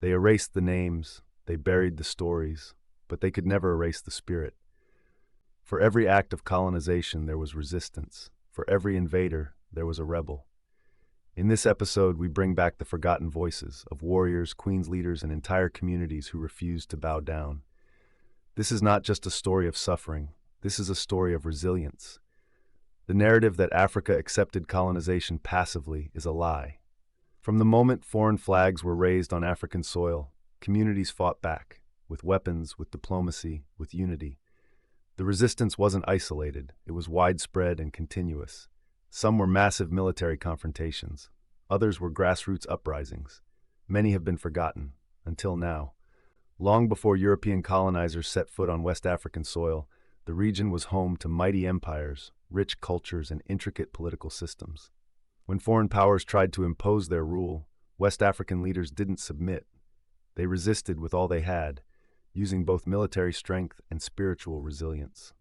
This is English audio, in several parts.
They erased the names, they buried the stories, but they could never erase the spirit. For every act of colonization, there was resistance. For every invader, there was a rebel. In this episode, we bring back the forgotten voices of warriors, queens leaders, and entire communities who refused to bow down. This is not just a story of suffering. This is a story of resilience. The narrative that Africa accepted colonization passively is a lie. From the moment foreign flags were raised on African soil, communities fought back, with weapons, with diplomacy, with unity. The resistance wasn't isolated, it was widespread and continuous. Some were massive military confrontations, others were grassroots uprisings. Many have been forgotten, until now. Long before European colonizers set foot on West African soil, the region was home to mighty empires, rich cultures, and intricate political systems. When foreign powers tried to impose their rule, West African leaders didn't submit. They resisted with all they had, using both military strength and spiritual resilience.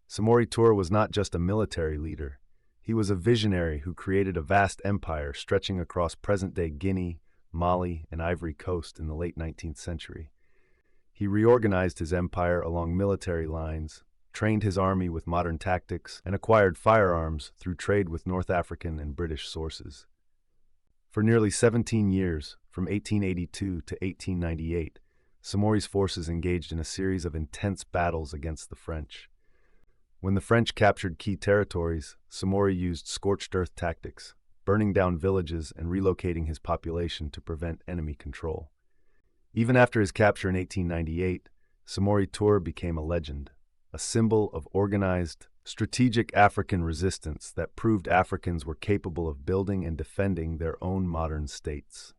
Samori Ture was not just a military leader. He was a visionary who created a vast empire stretching across present-day Guinea, Mali, and Ivory Coast in the late 19th century. He reorganized his empire along military lines, trained his army with modern tactics, and acquired firearms through trade with North African and British sources. For nearly 17 years, from 1882 to 1898, Samori's forces engaged in a series of intense battles against the French. When the French captured key territories, Samori used scorched earth tactics, burning down villages and relocating his population to prevent enemy control. Even after his capture in 1898, Samori Ture became a legend, a symbol of organized, strategic African resistance that proved Africans were capable of building and defending their own modern states.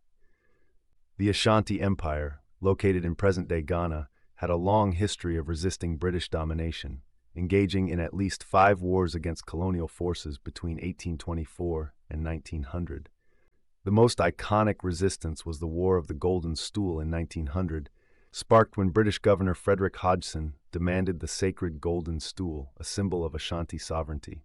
The Ashanti Empire, located in present-day Ghana, had a long history of resisting British domination, engaging in at least 5 wars against colonial forces between 1824 and 1900. The most iconic resistance was the War of the Golden Stool in 1900, sparked when British Governor Frederick Hodgson demanded the sacred Golden Stool, a symbol of Ashanti sovereignty.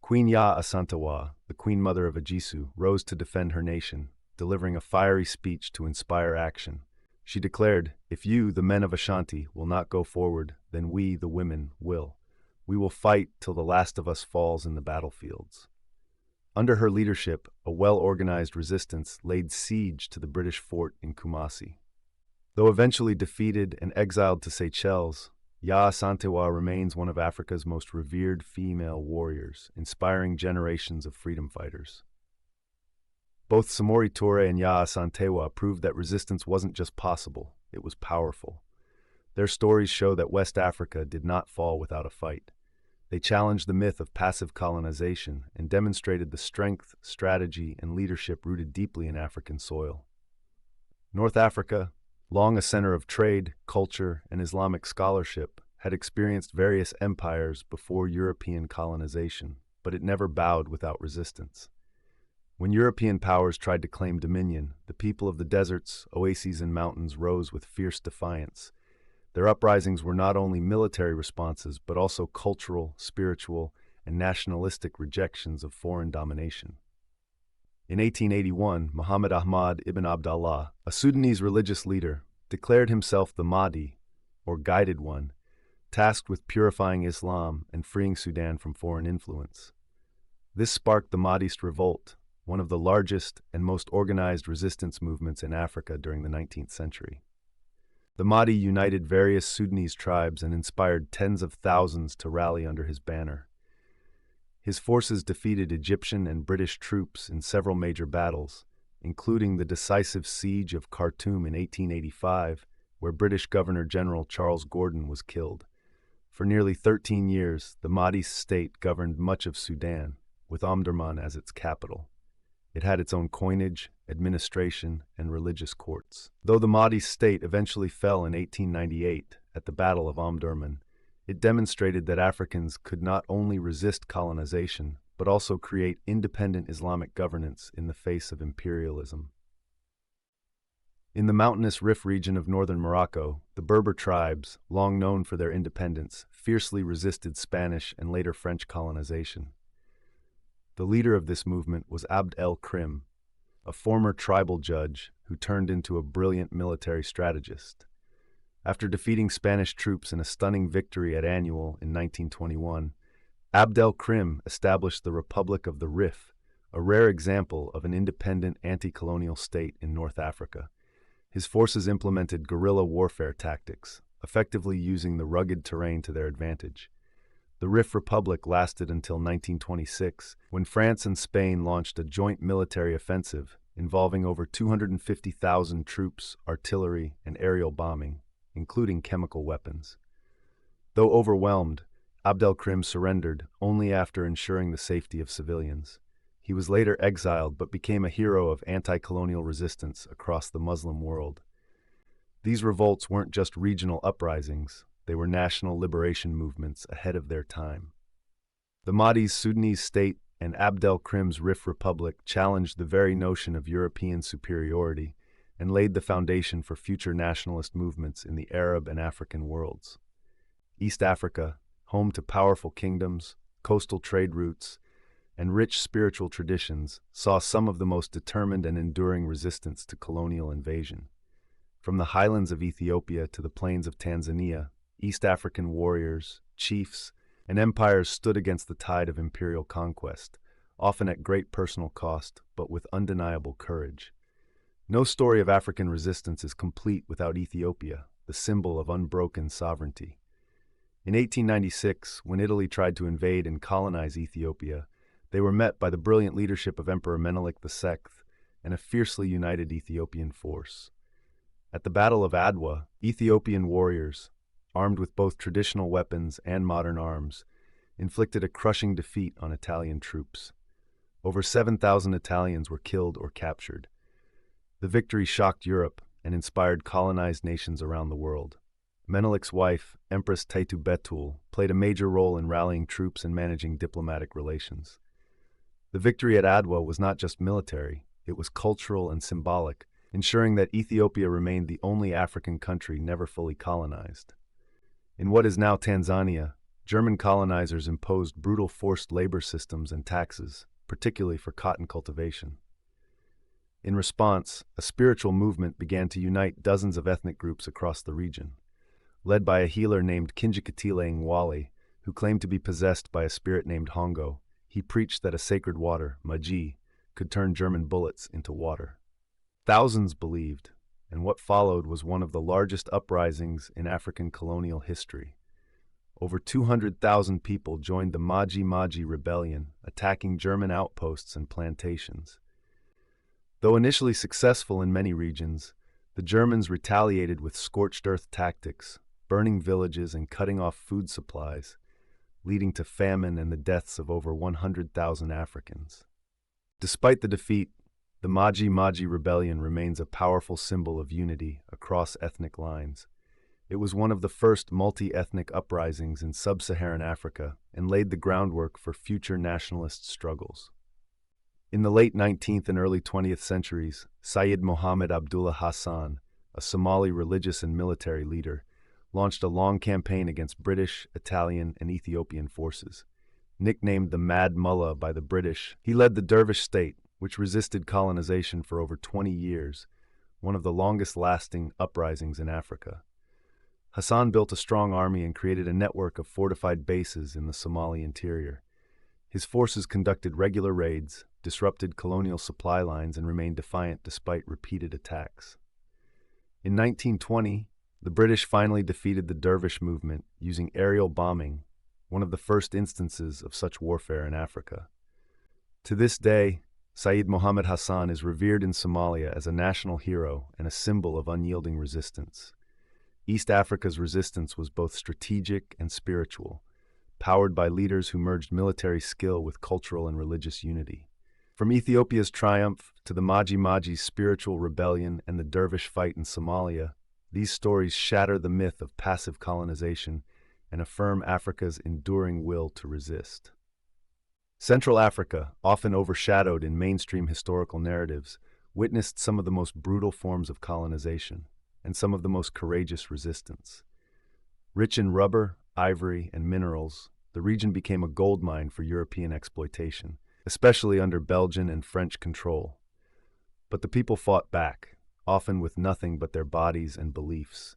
Queen Yaa Asantewaa, the Queen Mother of Ajisu, rose to defend her nation, delivering a fiery speech to inspire action. She declared, "If you, the men of Ashanti, will not go forward, then we, the women, will. We will fight till the last of us falls in the battlefields." Under her leadership, a well-organized resistance laid siege to the British fort in Kumasi. Though eventually defeated and exiled to Seychelles, Yaa Asantewaa remains one of Africa's most revered female warriors, inspiring generations of freedom fighters. Both Samori Ture and Yaa Asantewaa proved that resistance wasn't just possible, it was powerful. Their stories show that West Africa did not fall without a fight. They challenged the myth of passive colonization and demonstrated the strength, strategy, and leadership rooted deeply in African soil. North Africa, long a center of trade, culture, and Islamic scholarship, had experienced various empires before European colonization, but it never bowed without resistance. When European powers tried to claim dominion, the people of the deserts, oases, and mountains rose with fierce defiance. Their uprisings were not only military responses, but also cultural, spiritual, and nationalistic rejections of foreign domination. In 1881, Muhammad Ahmad ibn Abdallah, a Sudanese religious leader, declared himself the Mahdi, or Guided One, tasked with purifying Islam and freeing Sudan from foreign influence. This sparked the Mahdist Revolt, one of the largest and most organized resistance movements in Africa during the 19th century. The Mahdi united various Sudanese tribes and inspired tens of thousands to rally under his banner. His forces defeated Egyptian and British troops in several major battles, including the decisive siege of Khartoum in 1885, where British Governor-General Charles Gordon was killed. For nearly 13 years, the Mahdi state governed much of Sudan, with Omdurman as its capital. It had its own coinage, administration, and religious courts. Though the Mahdi state eventually fell in 1898 at the Battle of Omdurman, it demonstrated that Africans could not only resist colonization, but also create independent Islamic governance in the face of imperialism. In the mountainous Rif region of northern Morocco, the Berber tribes, long known for their independence, fiercely resisted Spanish and later French colonization. The leader of this movement was Abd el-Krim. a former tribal judge who turned into a brilliant military strategist. After defeating Spanish troops in a stunning victory at Annual in 1921, Abdel-Krim established the Republic of the Rif, a rare example of an independent anti-colonial state in North Africa. His forces implemented guerrilla warfare tactics, effectively using the rugged terrain to their advantage. The Rif Republic lasted until 1926, when France and Spain launched a joint military offensive involving over 250,000 troops, artillery, and aerial bombing, including chemical weapons. Though overwhelmed, Abdel-Krim surrendered only after ensuring the safety of civilians. He was later exiled but became a hero of anti-colonial resistance across the Muslim world. These revolts weren't just regional uprisings, they were national liberation movements ahead of their time. The Mahdi's Sudanese state and Abdel-Krim's Rif Republic challenged the very notion of European superiority and laid the foundation for future nationalist movements in the Arab and African worlds. East Africa, home to powerful kingdoms, coastal trade routes, and rich spiritual traditions, saw some of the most determined and enduring resistance to colonial invasion. From the highlands of Ethiopia to the plains of Tanzania, East African warriors, chiefs, and empires stood against the tide of imperial conquest, often at great personal cost, but with undeniable courage. No story of African resistance is complete without Ethiopia, the symbol of unbroken sovereignty. In 1896, when Italy tried to invade and colonize Ethiopia, they were met by the brilliant leadership of Emperor Menelik II and a fiercely united Ethiopian force. At the Battle of Adwa, Ethiopian warriors, armed with both traditional weapons and modern arms, inflicted a crushing defeat on Italian troops. Over 7,000 Italians were killed or captured. The victory shocked Europe and inspired colonized nations around the world. Menelik's wife, Empress Taitu Betul, played a major role in rallying troops and managing diplomatic relations. The victory at Adwa was not just military, it was cultural and symbolic, ensuring that Ethiopia remained the only African country never fully colonized. In what is now Tanzania, German colonizers imposed brutal forced labor systems and taxes, particularly for cotton cultivation. In response, a spiritual movement began to unite dozens of ethnic groups across the region. Led by a healer named Kinjeketile Ngwale, who claimed to be possessed by a spirit named Hongo, he preached that a sacred water, Maji, could turn German bullets into water. Thousands believed, and what followed was one of the largest uprisings in African colonial history. Over 200,000 people joined the Maji Maji rebellion, attacking German outposts and plantations. Though initially successful in many regions, the Germans retaliated with scorched earth tactics, burning villages and cutting off food supplies, leading to famine and the deaths of over 100,000 Africans. Despite the defeat, the Maji Maji rebellion remains a powerful symbol of unity across ethnic lines. It was one of the first multi-ethnic uprisings in sub-Saharan Africa and laid the groundwork for future nationalist struggles. In the late 19th and early 20th centuries, Sayyid Mohammed Abdullah Hassan, a Somali religious and military leader, launched a long campaign against British, Italian, and Ethiopian forces. Nicknamed the Mad Mullah by the British, he led the Dervish state, which resisted colonization for over 20 years, one of the longest-lasting uprisings in Africa. Hassan built a strong army and created a network of fortified bases in the Somali interior. His forces conducted regular raids, disrupted colonial supply lines, and remained defiant despite repeated attacks. In 1920, the British finally defeated the Dervish movement using aerial bombing, one of the first instances of such warfare in Africa. To this day, Sayyid Mohammed Hassan is revered in Somalia as a national hero and a symbol of unyielding resistance. East Africa's resistance was both strategic and spiritual, powered by leaders who merged military skill with cultural and religious unity. From Ethiopia's triumph to the Maji Maji's spiritual rebellion and the Dervish fight in Somalia, these stories shatter the myth of passive colonization and affirm Africa's enduring will to resist. Central Africa, often overshadowed in mainstream historical narratives, witnessed some of the most brutal forms of colonization and some of the most courageous resistance. Rich in rubber, ivory, and minerals, the region became a goldmine for European exploitation, especially under Belgian and French control. But the people fought back, often with nothing but their bodies and beliefs.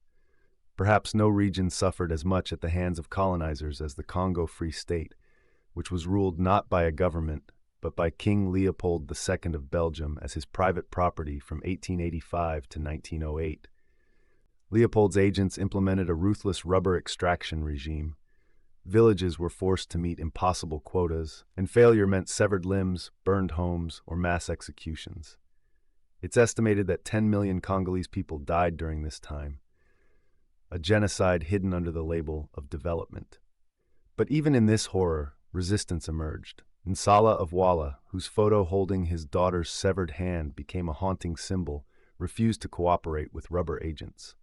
Perhaps no region suffered as much at the hands of colonizers as the Congo Free State, which was ruled not by a government, but by King Leopold II of Belgium as his private property from 1885 to 1908. Leopold's agents implemented a ruthless rubber extraction regime. Villages were forced to meet impossible quotas, and failure meant severed limbs, burned homes, or mass executions. It's estimated that 10 million Congolese people died during this time, a genocide hidden under the label of development. But even in this horror, resistance emerged. Nsala of Walla, whose photo holding his daughter's severed hand became a haunting symbol, refused to cooperate with rubber agents.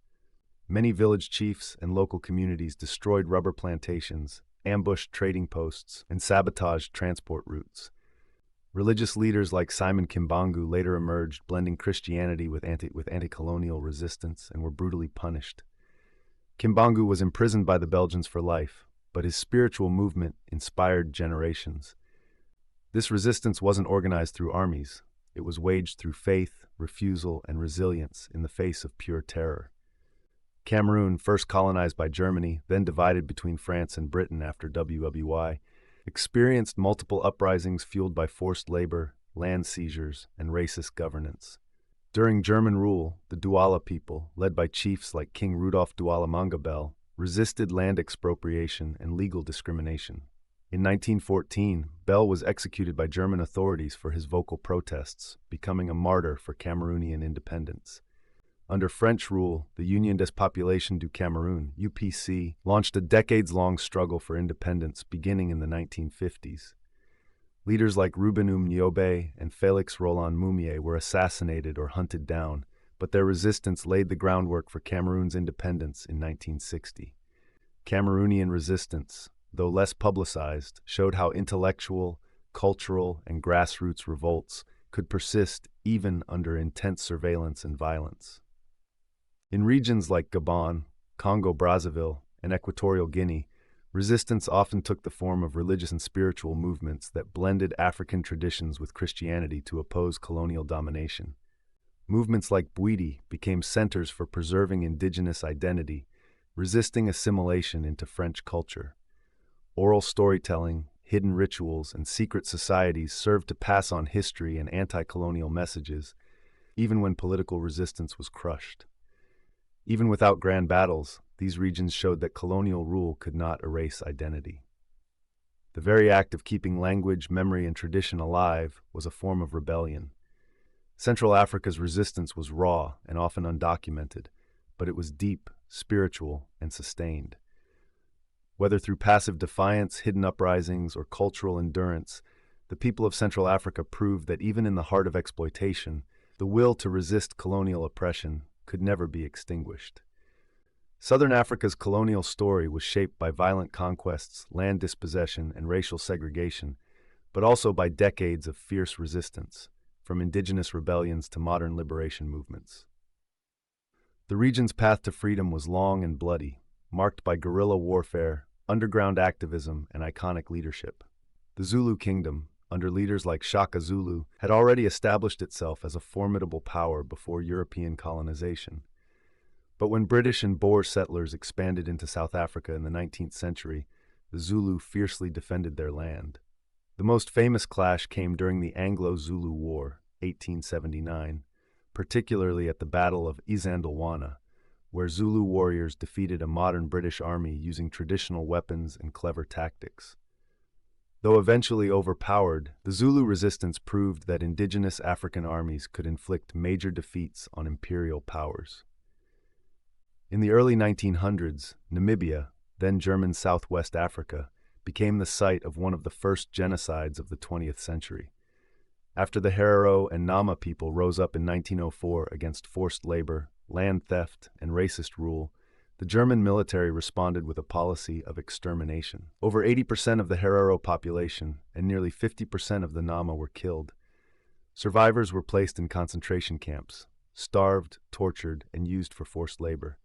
Many village chiefs and local communities destroyed rubber plantations, ambushed trading posts, and sabotaged transport routes. Religious leaders like Simon Kimbangu later emerged, blending Christianity with anti-colonial resistance, and were brutally punished. Kimbangu was imprisoned by the Belgians for life, but his spiritual movement inspired generations. This resistance wasn't organized through armies. It was waged through faith, refusal, and resilience in the face of pure terror. Cameroon, first colonized by Germany, then divided between France and Britain after WWI, experienced multiple uprisings fueled by forced labor, land seizures, and racist governance. During German rule, the Douala people, led by chiefs like King Rudolf Douala Mangabell, resisted land expropriation and legal discrimination. In 1914, Bell was executed by German authorities for his vocal protests, becoming a martyr for Cameroonian independence. Under French rule, the Union des Populations du Cameroun, UPC, launched a decades-long struggle for independence beginning in the 1950s. Leaders like Ruben Nyobe and Félix Roland Moumié were assassinated or hunted down, but their resistance laid the groundwork for Cameroon's independence in 1960. Cameroonian resistance, though less publicized, showed how intellectual, cultural, and grassroots revolts could persist even under intense surveillance and violence. In regions like Gabon, Congo-Brazzaville, and Equatorial Guinea, resistance often took the form of religious and spiritual movements that blended African traditions with Christianity to oppose colonial domination. Movements like Bwiti became centers for preserving indigenous identity, resisting assimilation into French culture. Oral storytelling, hidden rituals, and secret societies served to pass on history and anti-colonial messages, even when political resistance was crushed. Even without grand battles, these regions showed that colonial rule could not erase identity. The very act of keeping language, memory, and tradition alive was a form of rebellion. Central Africa's resistance was raw and often undocumented, but it was deep, spiritual, and sustained. Whether through passive defiance, hidden uprisings, or cultural endurance, the people of Central Africa proved that even in the heart of exploitation, the will to resist colonial oppression could never be extinguished. Southern Africa's colonial story was shaped by violent conquests, land dispossession, and racial segregation, but also by decades of fierce resistance, from indigenous rebellions to modern liberation movements. The region's path to freedom was long and bloody, marked by guerrilla warfare, underground activism, and iconic leadership. The Zulu kingdom, under leaders like Shaka Zulu, had already established itself as a formidable power before European colonization. But when British and Boer settlers expanded into South Africa in the 19th century, the Zulu fiercely defended their land. The most famous clash came during the Anglo-Zulu War, 1879, particularly at the Battle of Isandlwana, where Zulu warriors defeated a modern British army using traditional weapons and clever tactics. Though eventually overpowered, the Zulu resistance proved that indigenous African armies could inflict major defeats on imperial powers. In the early 1900s, Namibia, then German Southwest Africa, became the site of one of the first genocides of the 20th century. After the Herero and Nama people rose up in 1904 against forced labor, land theft, and racist rule, the German military responded with a policy of extermination. Over 80% of the Herero population and nearly 50% of the Nama were killed. Survivors were placed in concentration camps, starved, tortured, and used for forced labor.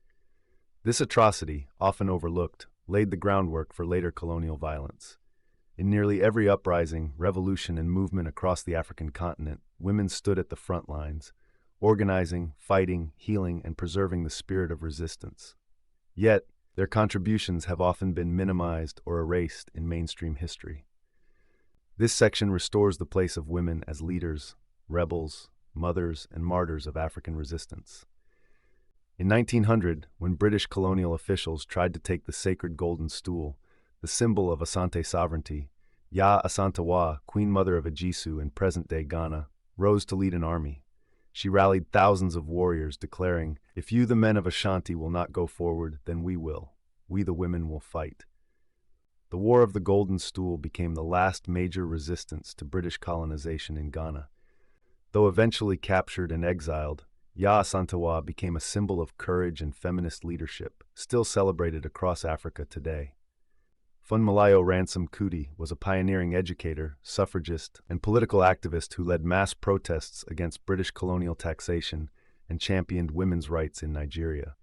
This atrocity, often overlooked, laid the groundwork for later colonial violence. In nearly every uprising, revolution, and movement across the African continent, women stood at the front lines, organizing, fighting, healing, and preserving the spirit of resistance. Yet, their contributions have often been minimized or erased in mainstream history. This section restores the place of women as leaders, rebels, mothers, and martyrs of African resistance. In 1900, when British colonial officials tried to take the sacred golden stool, the symbol of Asante sovereignty, Yaa Asantewaa, Queen Mother of Ejisu in present-day Ghana, rose to lead an army. She rallied thousands of warriors, declaring, "If you, the men of Ashanti, will not go forward, then we will. We, the women, will fight." The War of the Golden Stool became the last major resistance to British colonization in Ghana. Though eventually captured and exiled, Yaa Asantewaa became a symbol of courage and feminist leadership, still celebrated across Africa today. Funmilayo Ransome Kuti was a pioneering educator, suffragist, and political activist who led mass protests against British colonial taxation and championed women's rights in Nigeria.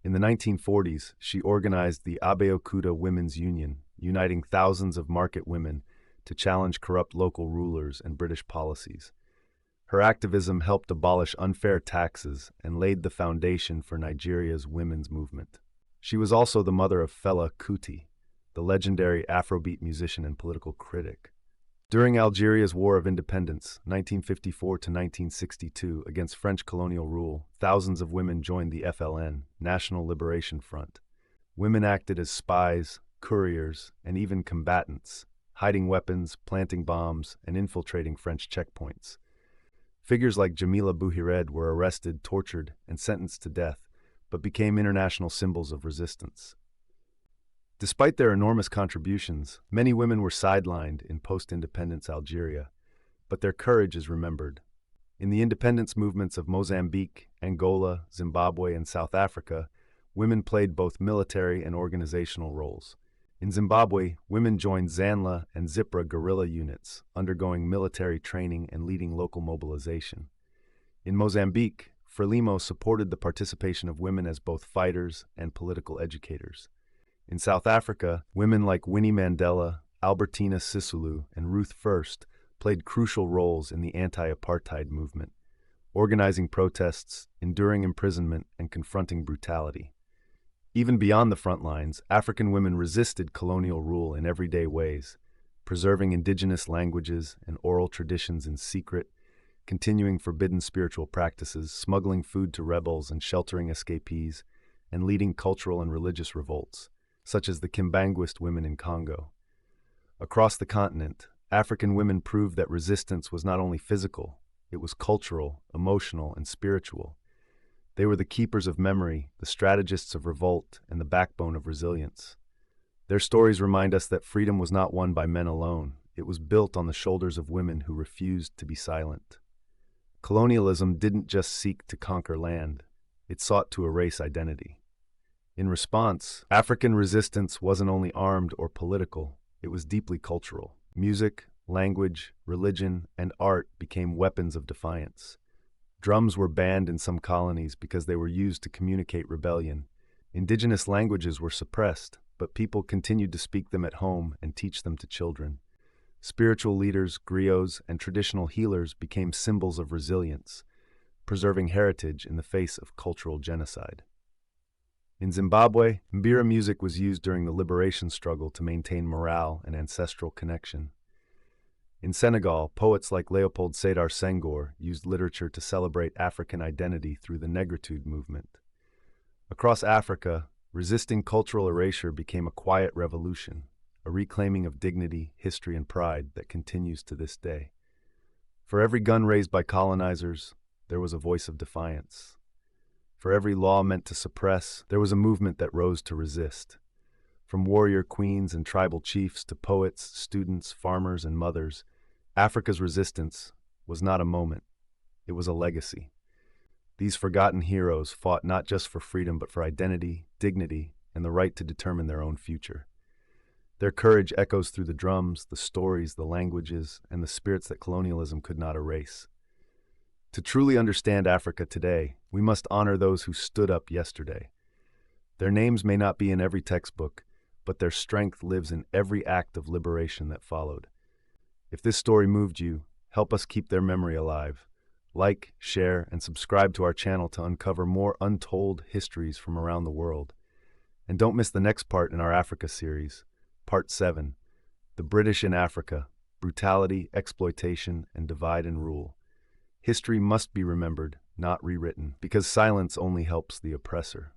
In the 1940s, she organized the Abeokuta Women's Union, uniting thousands of market women to challenge corrupt local rulers and British policies. Her activism helped abolish unfair taxes and laid the foundation for Nigeria's women's movement. She was also the mother of Fela Kuti, the legendary Afrobeat musician and political critic. During Algeria's War of Independence, 1954 to 1962, against French colonial rule, thousands of women joined the FLN, National Liberation Front. Women acted as spies, couriers, and even combatants, hiding weapons, planting bombs, and infiltrating French checkpoints. Figures like Jamila Bouhired were arrested, tortured, and sentenced to death, but became international symbols of resistance. Despite their enormous contributions, many women were sidelined in post-independence Algeria, but their courage is remembered. In the independence movements of Mozambique, Angola, Zimbabwe, and South Africa, women played both military and organizational roles. In Zimbabwe, women joined Zanla and Zipra guerrilla units, undergoing military training and leading local mobilization. In Mozambique, Frelimo supported the participation of women as both fighters and political educators. In South Africa, women like Winnie Mandela, Albertina Sisulu, and Ruth First played crucial roles in the anti-apartheid movement, organizing protests, enduring imprisonment, and confronting brutality. Even beyond the front lines, African women resisted colonial rule in everyday ways, preserving indigenous languages and oral traditions in secret, continuing forbidden spiritual practices, smuggling food to rebels and sheltering escapees, and leading cultural and religious revolts, such as the Kimbanguist women in Congo. Across the continent, African women proved that resistance was not only physical, it was cultural, emotional, and spiritual. They were the keepers of memory, the strategists of revolt, and the backbone of resilience. Their stories remind us that freedom was not won by men alone. It was built on the shoulders of women who refused to be silent. Colonialism didn't just seek to conquer land, it sought to erase identity. In response, African resistance wasn't only armed or political, it was deeply cultural. Music, language, religion, and art became weapons of defiance. Drums were banned in some colonies because they were used to communicate rebellion. Indigenous languages were suppressed, but people continued to speak them at home and teach them to children. Spiritual leaders, griots, and traditional healers became symbols of resilience, preserving heritage in the face of cultural genocide. In Zimbabwe, mbira music was used during the liberation struggle to maintain morale and ancestral connection. In Senegal, poets like Leopold Sédar Senghor used literature to celebrate African identity through the negritude movement. Across Africa, resisting cultural erasure became a quiet revolution, a reclaiming of dignity, history, and pride that continues to this day. For every gun raised by colonizers, there was a voice of defiance. For every law meant to suppress, there was a movement that rose to resist. From warrior queens and tribal chiefs to poets, students, farmers, and mothers, Africa's resistance was not a moment, it was a legacy. These forgotten heroes fought not just for freedom but for identity, dignity, and the right to determine their own future. Their courage echoes through the drums, the stories, the languages, and the spirits that colonialism could not erase. To truly understand Africa today, we must honor those who stood up yesterday. Their names may not be in every textbook, but their strength lives in every act of liberation that followed. If this story moved you, Help us keep their memory alive. Like, share, and subscribe to our channel to uncover more untold histories from around the world. And don't miss the next part in our Africa series, Part 7, The British in Africa, Brutality, Exploitation, and Divide and Rule. History must be remembered, not rewritten, because silence only helps the oppressor.